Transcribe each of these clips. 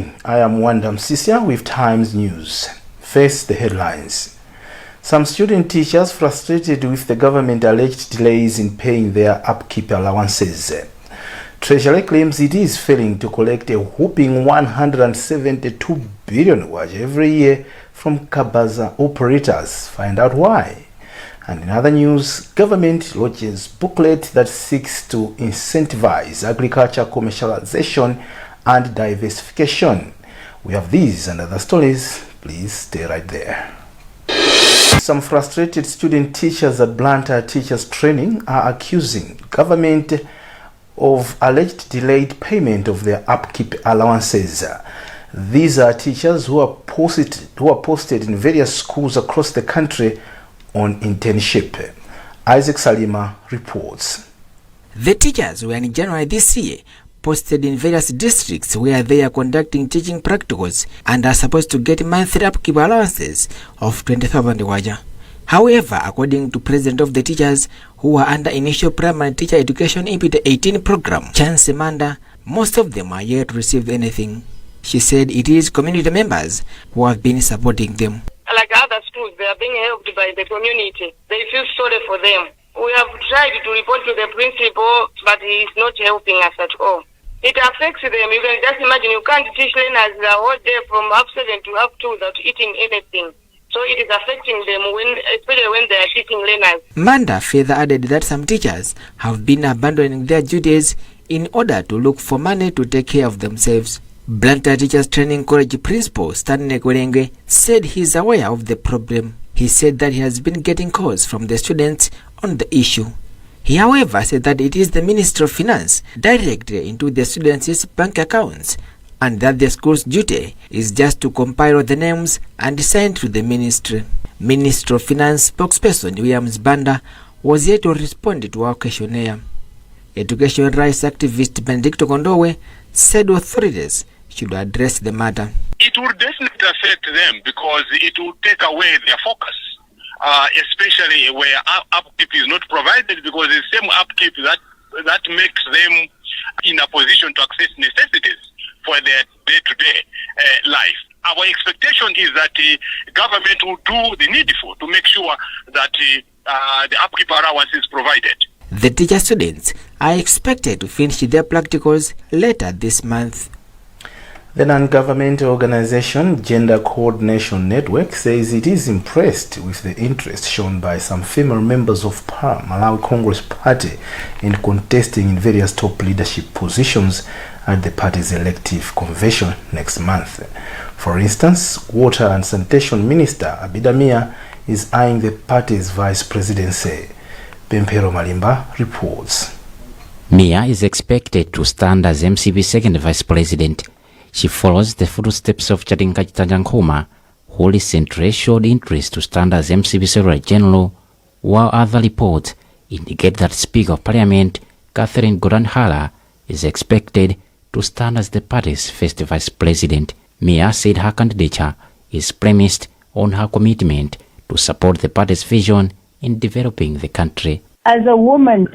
I am Wanda Msisia with Times News. First, the headlines. Some student teachers frustrated with the government alleged delays in paying their upkeep allowances. Treasury claims it is failing to collect a whopping 172 billion every year from Kabaza operators. Find out why. And in other news, government launches booklet that seeks to incentivize agriculture commercialization and diversification. We have these and other stories. Please stay right there. Some frustrated student teachers at Blantyre Teachers Training are accusing government of alleged delayed payment of their upkeep allowances. These are teachers who are posted in various schools across the country on internship. Isaac Salima reports. The teachers were in January this year posted in various districts where they are conducting teaching practicals and are supposed to get monthly upkeep allowances of 20,000 waja. However, according to President of the teachers who are under Initial Primary Teacher Education EPT 18 program, Chance Manda, most of them are yet to receive anything. She said it is community members who have been supporting them. Like other schools, they are being helped by the community. They feel sorry for them. We have tried to report to the principal, but he is not helping us at all. It affects them. You can just imagine, you can't teach learners the whole day from half 7 to half 2 without eating anything. So it is affecting them, especially when they are teaching learners. Manda further added that some teachers have been abandoning their duties in order to look for money to take care of themselves. Blantyre Teachers Training College Principal Stanley Kwerenge said he is aware of the problem. He said that he has been getting calls from the students on the issue. He, however, said that it is the Ministry of Finance directly into the students' bank accounts and that the school's duty is just to compile the names and send to the ministry. Ministry of Finance spokesperson Williams Banda was yet to respond to our questionnaire. Education rights activist Benedicto Kondowe said authorities should address the matter. It will definitely affect them because it will take away their focus, especially where upkeep is not provided, because the same upkeep that makes them in a position to access necessities for their day-to-day life. Our expectation is that the government will do the needful to make sure that the upkeep allowance is provided. The teacher students are expected to finish their practicals later this month. The non-governmental organization Gender Coordination Network says it is impressed with the interest shown by some female members of Malawi Congress Party in contesting in various top leadership positions at the party's elective convention next month. For instance, Water and Sanitation Minister Abidamia is eyeing the party's vice presidency. Pempero Malimba reports. Mia is expected to stand as MCP's second vice president. She follows the footsteps of Chadinka Chitanjankoma, who recently showed interest to stand as MCP Secretary General, while other reports indicate that Speaker of Parliament Catherine Goranhala is expected to stand as the party's first vice president. Mia said her candidature is premised on her commitment to support the party's vision in developing the country. As a woman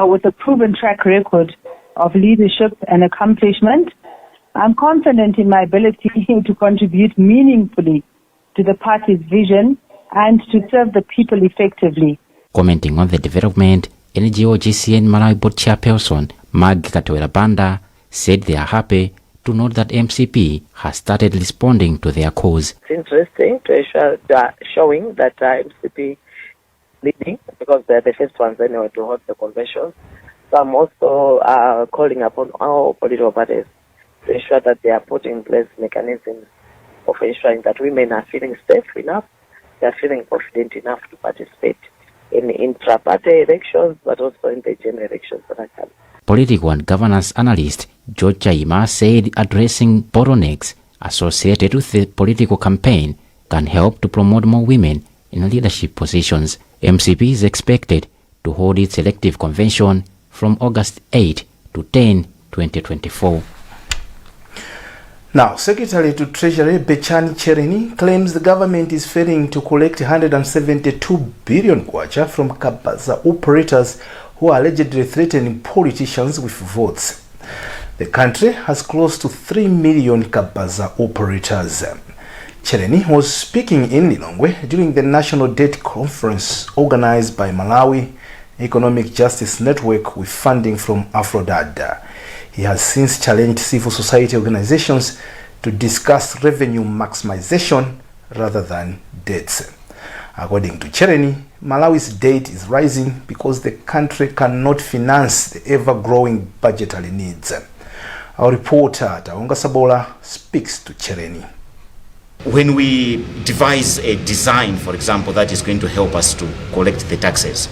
with a proven track record of leadership and accomplishment, I'm confident in my ability to contribute meaningfully to the party's vision and to serve the people effectively. Commenting on the development, NGO GCN Malawi Board Chairperson Mag Katwera Banda said they are happy to note that MCP has started responding to their cause. It's interesting to showing that MCP leading, because they're the first ones anyway to hold the convention. So I'm also calling upon all political parties to ensure that they are putting in place mechanisms of ensuring that women are feeling safe enough, they are feeling confident enough to participate in intra-party elections, but also in the general elections that are coming. Political and governance analyst George Chaima said addressing bottlenecks associated with the political campaign can help to promote more women in leadership positions. MCP is expected to hold its elective convention from August 8 to 10, 2024. Now, Secretary to Treasury Bechani Cherini claims the government is failing to collect 172 billion kwacha from Kabaza operators who are allegedly threatening politicians with votes. The country has close to 3 million Kabaza operators. Chereni was speaking in Lilongwe during the National Debt Conference organized by Malawi Economic Justice Network with funding from Afrodad. He has since challenged civil society organizations to discuss revenue maximization rather than debts. According to Chereni, Malawi's debt is rising because the country cannot finance the ever-growing budgetary needs. Our reporter, Taonga Sabola, speaks to Chereni. When we devise a design, for example, that is going to help us to collect the taxes,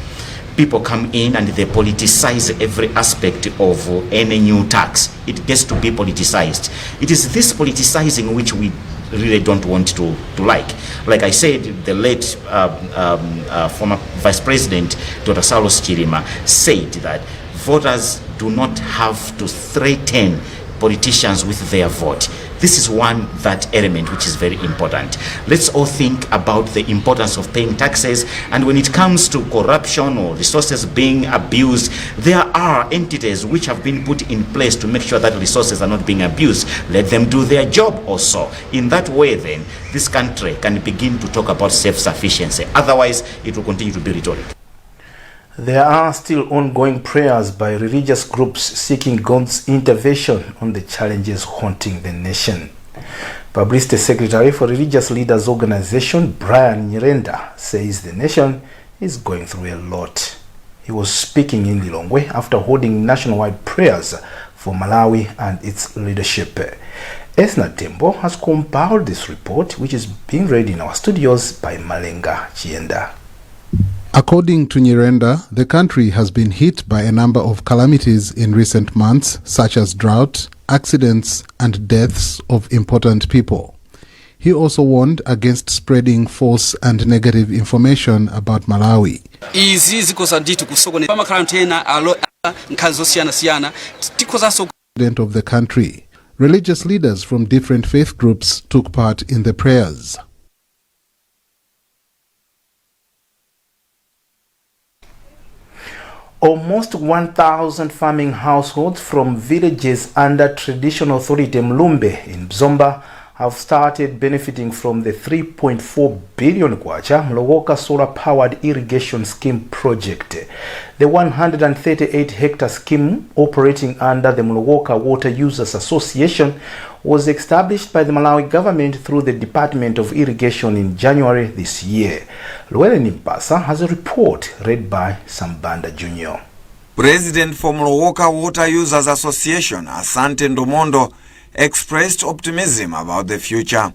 people come in and they politicize every aspect of any new tax. It gets to be politicized. It is this politicizing which we really don't want to like. Like I said, the late former Vice President, Dr. Saulos Chirima, said that voters do not have to threaten politicians with their vote. This is that element which is very important. Let's all think about the importance of paying taxes, and when it comes to corruption or resources being abused, there are entities which have been put in place to make sure that resources are not being abused. Let them do their job also. In that way, then, this country can begin to talk about self-sufficiency. Otherwise, it will continue to be rhetoric. There are still ongoing prayers by religious groups seeking God's intervention on the challenges haunting the nation. Publicity Secretary for Religious Leaders Organization Brian Nyirenda says the nation is going through a lot. He was speaking in Lilongwe after holding nationwide prayers for Malawi and its leadership. Esna Tembo has compiled this report, which is being read in our studios by Malenga Chienda. According to Nyirenda, the country has been hit by a number of calamities in recent months, such as drought, accidents, and deaths of important people. He also warned against spreading false and negative information about Malawi. President of the country, religious leaders from different faith groups took part in the prayers. Almost 1,000 farming households from villages under traditional authority Mlumbe in Bzomba have started benefiting from the 3.4 billion kwacha Mlowoka solar-powered irrigation scheme project. The 138-hectare scheme operating under the Mlowoka Water Users Association was established by the Malawi government through the Department of Irrigation in January this year. Luele Nimpasa has a report read by Sambanda Jr. President for Mlowoka Water Users Association, Asante Ndomondo, expressed optimism about the future.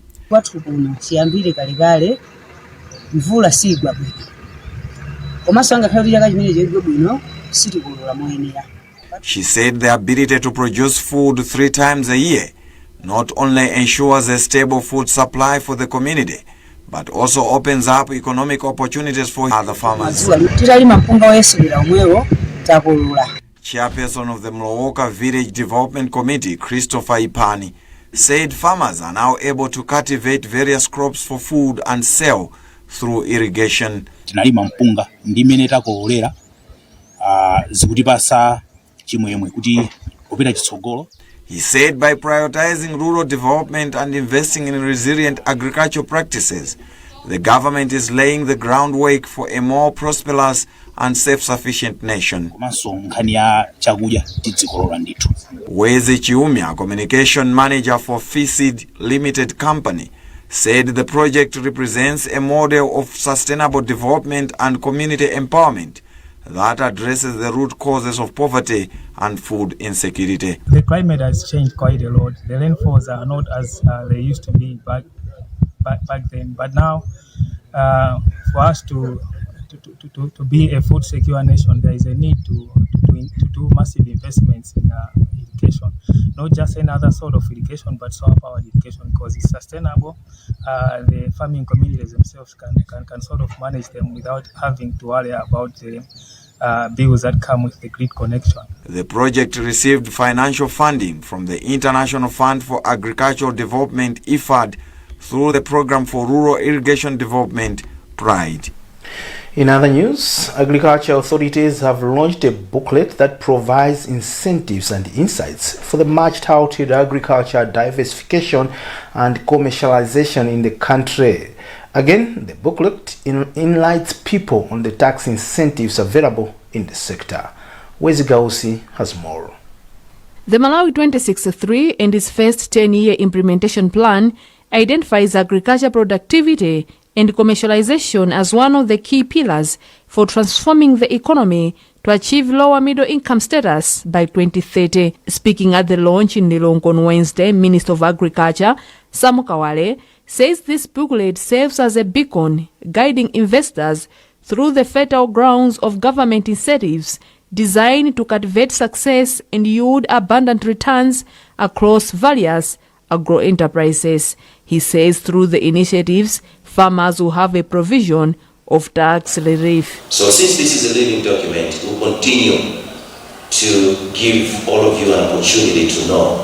She said the ability to produce food 3 times a year not only ensures a stable food supply for the community, but also opens up economic opportunities for other farmers. Chairperson of the Mlowoka Village Development Committee, Christopher Ipani, said farmers are now able to cultivate various crops for food and sell through irrigation. He said by prioritizing rural development and investing in resilient agricultural practices, the government is laying the groundwork for a more prosperous and self-sufficient nation. Wezi Chiumia, communication manager for FISID Limited Company, said the project represents a model of sustainable development and community empowerment that addresses the root causes of poverty and food insecurity. The climate has changed quite a lot. The rainfalls are not as they used to be back then. But now, for us to be a food secure nation, there is a need to do massive investments in irrigation. Not just another sort of irrigation, but solar-powered irrigation, because it's sustainable. The farming communities themselves can sort of manage them without having to worry about the bills that come with the grid connection. The project received financial funding from the International Fund for Agricultural Development, IFAD, through the Program for Rural Irrigation Development, PRIDE. In other news, agriculture authorities have launched a booklet that provides incentives and insights for the much-touted agriculture diversification and commercialization in the country. Again, the booklet enlightens people on the tax incentives available in the sector. Wezi Gausi has more. The Malawi 2063 and its first 10-year implementation plan identifies agriculture productivity and commercialization as one of the key pillars for transforming the economy to achieve lower middle income status by 2030. Speaking at the launch in Lero on Wednesday, Minister of Agriculture, Sam Kawale, says this booklet serves as a beacon guiding investors through the fertile grounds of government incentives designed to cultivate success and yield abundant returns across various agro-enterprises. He says through the initiatives, farmers will have a provision of tax relief. So since this is a living document, we'll continue to give all of you an opportunity to know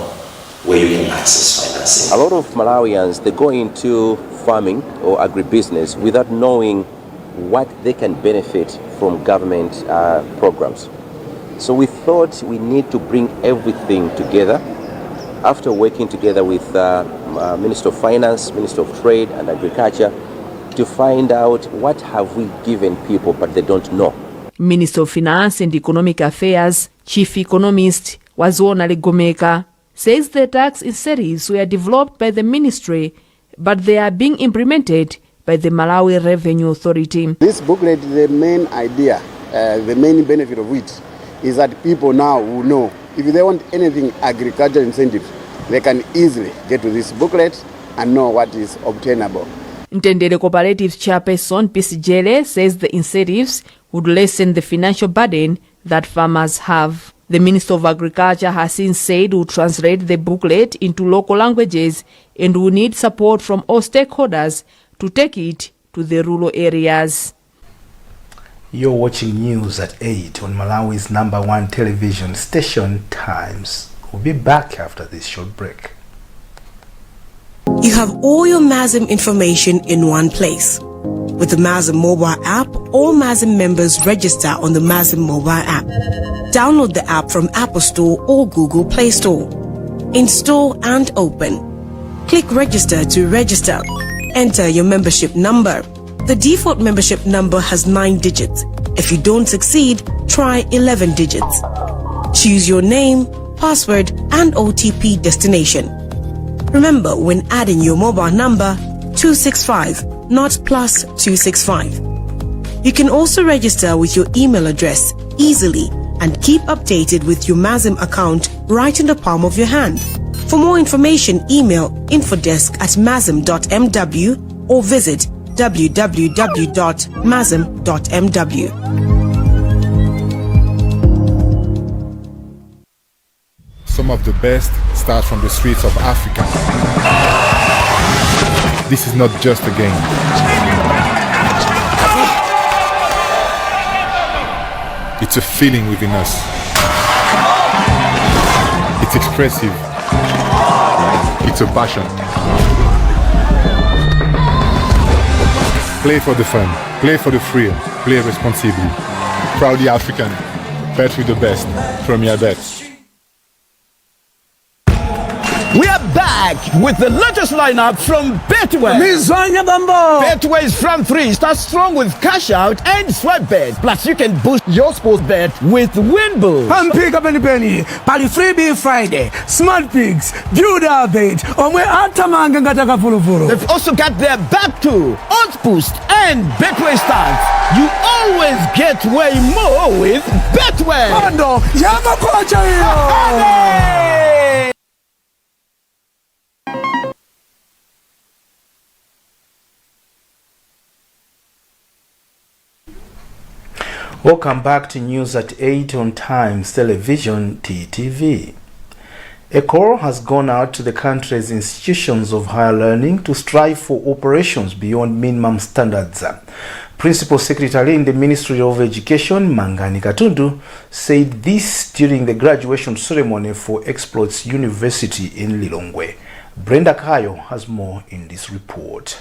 where you can access financing. A lot of Malawians, they go into farming or agribusiness without knowing what they can benefit from government programs. So we thought we need to bring everything together after working together with Minister of Finance, Minister of Trade and Agriculture to find out what have we given people but they don't know. Minister of Finance and Economic Affairs, Chief Economist Wazona Legomeka, says the tax incentives were developed by the ministry but they are being implemented by the Malawi Revenue Authority. This booklet, the main idea, the main benefit of which is that people now will know if they want anything agriculture incentives, they can easily get to this booklet and know what is obtainable. Ntendele Cooperatives Chairperson PCJL says the incentives would lessen the financial burden that farmers have. The Minister of Agriculture has since said will translate the booklet into local languages and will need support from all stakeholders to take it to the rural areas. You're watching news at 8 on Malawi's #1 television station, Times. We'll be back after this short break. You have all your MASM information in one place. With the MASM mobile app, all MASM members register on the MASM mobile app. Download the app from Apple Store or Google Play Store. Install and open. Click register to register. Enter your membership number. The default membership number has 9 digits. If you don't succeed, try 11 digits. Choose your name, password, and OTP destination. Remember, when adding your mobile number, 265, not +265. You can also register with your email address easily and keep updated with your MASM account right in the palm of your hand. For more information, email infodesk@masm.mw or visit www.masm.mw. Some of the best start from the streets of Africa. This is not just a game. It's a feeling within us. It's expressive. It's a passion. Play for the fun, play for the thrill, play responsibly. Proudly African, bet with the best, Premier Bet. We are back with the latest lineup from Betway. Betway's front three starts strong with cash out and swipe bet. Plus, you can boost your sports bet with Winboost. And pick up any penny. Pali freebie Friday. Smart Pigs. Build our bet. They've also got their back to Odds Boost and Betway Stars. You always get way more with Betway. Welcome back to News at 8 on Times Television, TTV. A call has gone out to the country's institutions of higher learning to strive for operations beyond minimum standards. Principal Secretary in the Ministry of Education, Mangani Katundu, said this during the graduation ceremony for Exploits University in Lilongwe. Brenda Kayo has more in this report.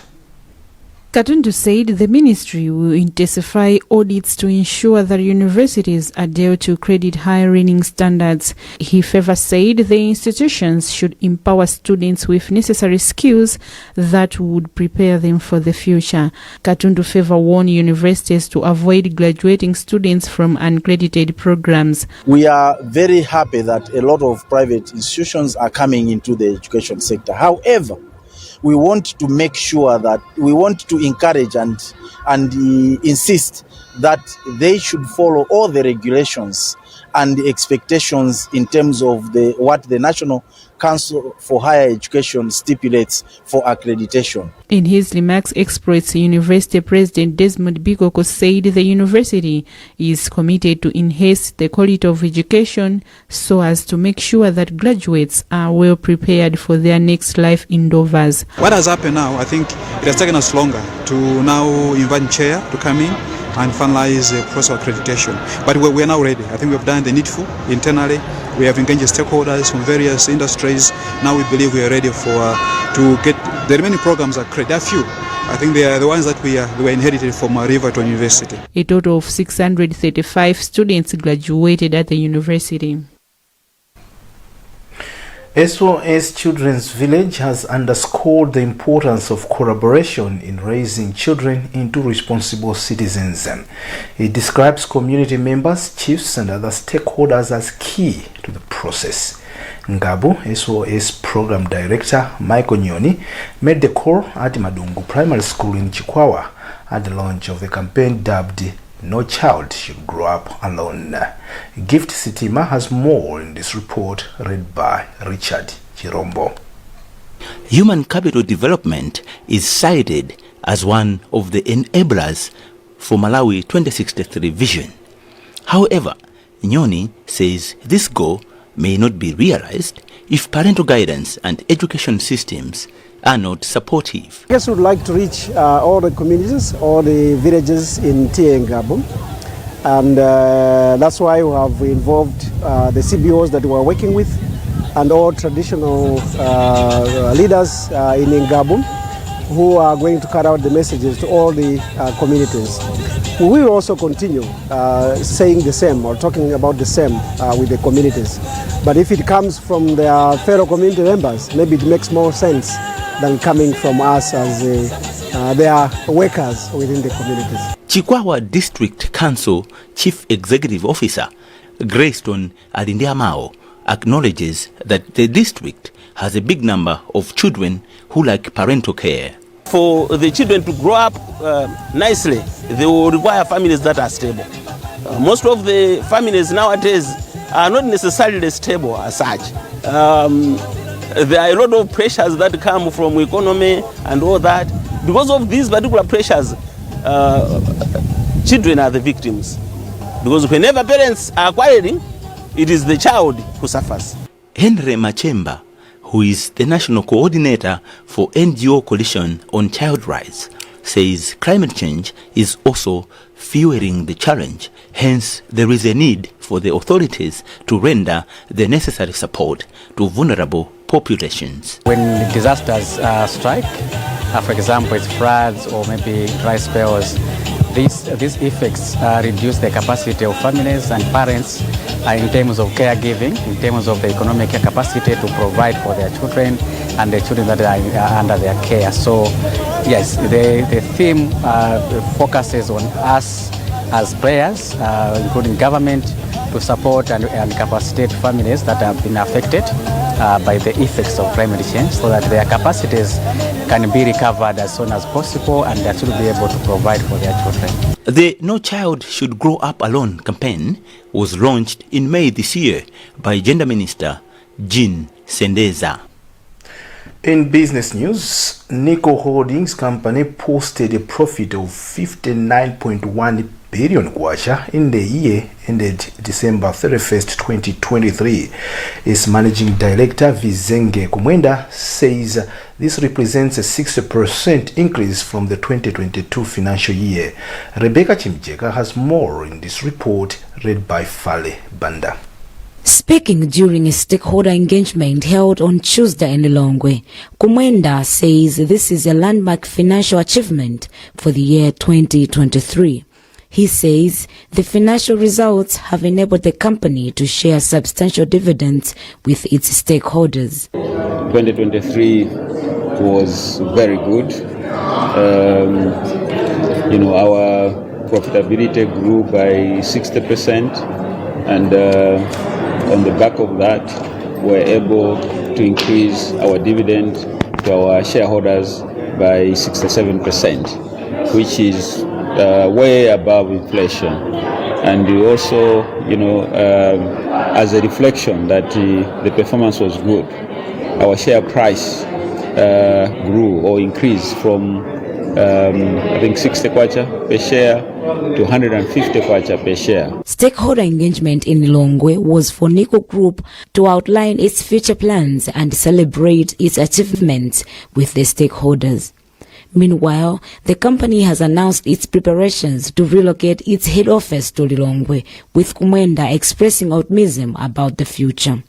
Katundu said the ministry will intensify audits to ensure that universities adhere to credit hiring standards. He further said the institutions should empower students with necessary skills that would prepare them for the future. Katundu further warned universities to avoid graduating students from uncredited programs. We are very happy that a lot of private institutions are coming into the education sector. However, we want to make sure that we want to encourage and insist that they should follow all the regulations and the expectations in terms of what the National Council for Higher Education stipulates for accreditation. In his remarks, Express University President Desmond Bikoko said the university is committed to enhance the quality of education so as to make sure that graduates are well prepared for their next life endeavors. What has happened now, I think it has taken us longer to now invite chair to come in and finalize the process of accreditation. But we are now ready. I think we have done the needful internally. We have engaged stakeholders from various industries. Now we believe we are ready to get the remaining programs accredited. There are few. I think they are the ones that we were inherited from Riverton University. A total of 635 students graduated at the university. SOS Children's Village has underscored the importance of collaboration in raising children into responsible citizens. It describes community members, chiefs and other stakeholders as key to the process. Ngabu, SOS Program Director Michael Nyoni, made the call at Madungu Primary School in Chikwawa at the launch of the campaign dubbed No Child Should Grow Up Alone. Gift Sitima has more in this report read by Richard Chirombo. Human capital development is cited as one of the enablers for Malawi 2063 vision. However, Nyoni says this goal may not be realized if parental guidance and education systems are not supportive. I guess we would like to reach all the communities, all the villages in Tie and Ngabu, and that's why we have involved the CBOs that we are working with and all traditional leaders in Ngabu who are going to carry out the messages to all the communities. We will also continue saying the same or talking about the same with the communities. But if it comes from their fellow community members, maybe it makes more sense than coming from us as they are workers within the communities. Chikwawa District Council Chief Executive Officer Greyston Alindiamao acknowledges that the district has a big number of children who lack parental care. For the children to grow up nicely, they will require families that are stable. Most of the families nowadays are not necessarily stable as such. There are a lot of pressures that come from economy and all that. Because of these particular pressures, children are the victims. Because whenever parents are quarreling, it is the child who suffers. Henry Machemba, who is the national coordinator for NGO Coalition on Child Rights, says climate change is also fueling the challenge. Hence, there is a need for the authorities to render the necessary support to vulnerable populations. When disasters strike, for example, it's floods or maybe dry spells, these effects reduce the capacity of families and parents in terms of caregiving, in terms of the economic capacity to provide for their children and the children that are under their care. So, yes, the theme focuses on us as players, including government, to support and capacitate families that have been affected by the effects of climate change so that their capacities can be recovered as soon as possible and that should be able to provide for their children. The No Child Should Grow Up Alone campaign was launched in May this year by Gender Minister Jean Sendeza. In business news, Nico Holdings Company posted a profit of 59.1 billion kwacha in the year ended December 31st, 2023. Its managing director Vizenge Kumwenda says this represents a 60% increase from the 2022 financial year. Rebecca Chimjeka has more in this report read by Fale Banda. Speaking during a stakeholder engagement held on Tuesday in Lilongwe, Kumwenda says this is a landmark financial achievement for the year 2023. He says the financial results have enabled the company to share substantial dividends with its stakeholders. 2023 was very good. Our profitability grew by 60%, and on the back of that, we're able to increase our dividend to our shareholders by 67%, which is way above inflation. And we also, as a reflection that the performance was good, our share price grew or increased from I think 60 kwacha per share to 150 kwacha per share. Stakeholder engagement in Lilongwe was for Nico Group to outline its future plans and celebrate its achievements with the stakeholders. Meanwhile, the company has announced its preparations to relocate its head office to Lilongwe, with Kumwenda expressing optimism about the future.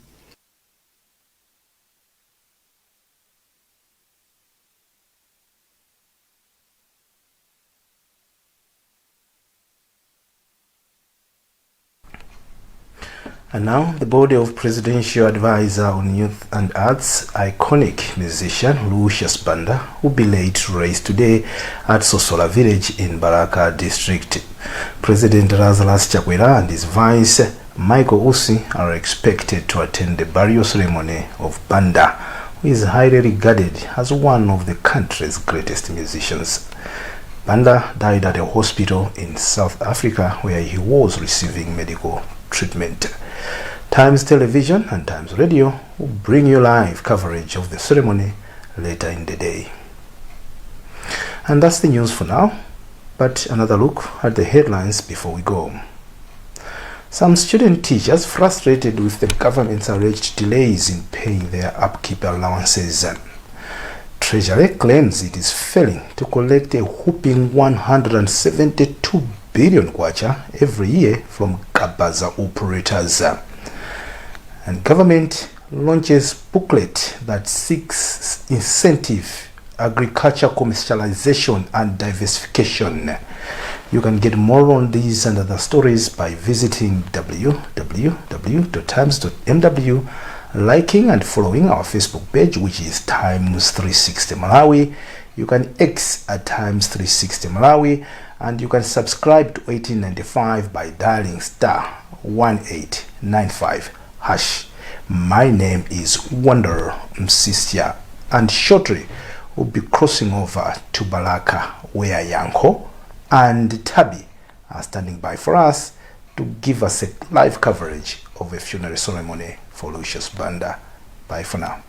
And now, the body of Presidential Advisor on Youth and Arts, iconic musician Lucius Banda, will be laid to rest today at Sosola village in Baraka district. President Lazarus Chakwera and his vice Michael Usi are expected to attend the burial ceremony of Banda, who is highly regarded as one of the country's greatest musicians. Banda died at a hospital in South Africa where he was receiving medical treatment. Times Television and Times Radio will bring you live coverage of the ceremony later in the day. And that's the news for now, but another look at the headlines before we go. Some student teachers frustrated with the government's alleged delays in paying their upkeep allowances. Treasury claims it is failing to collect a whopping 172 billion kwacha every year from Gabaza operators. And government launches booklet that seeks incentive agriculture commercialization and diversification. You can get more on these and other stories by visiting www.times.mw, liking and following our Facebook page, which is Times 360 Malawi. You can X at Times 360 Malawi, and you can subscribe to 1895 by dialing *1895#. My name is Wanderer Msisya, and shortly we'll be crossing over to Balaka, where Yanko and Tabi are standing by for us to give us a live coverage of a funeral ceremony for Lucius Banda. Bye for now.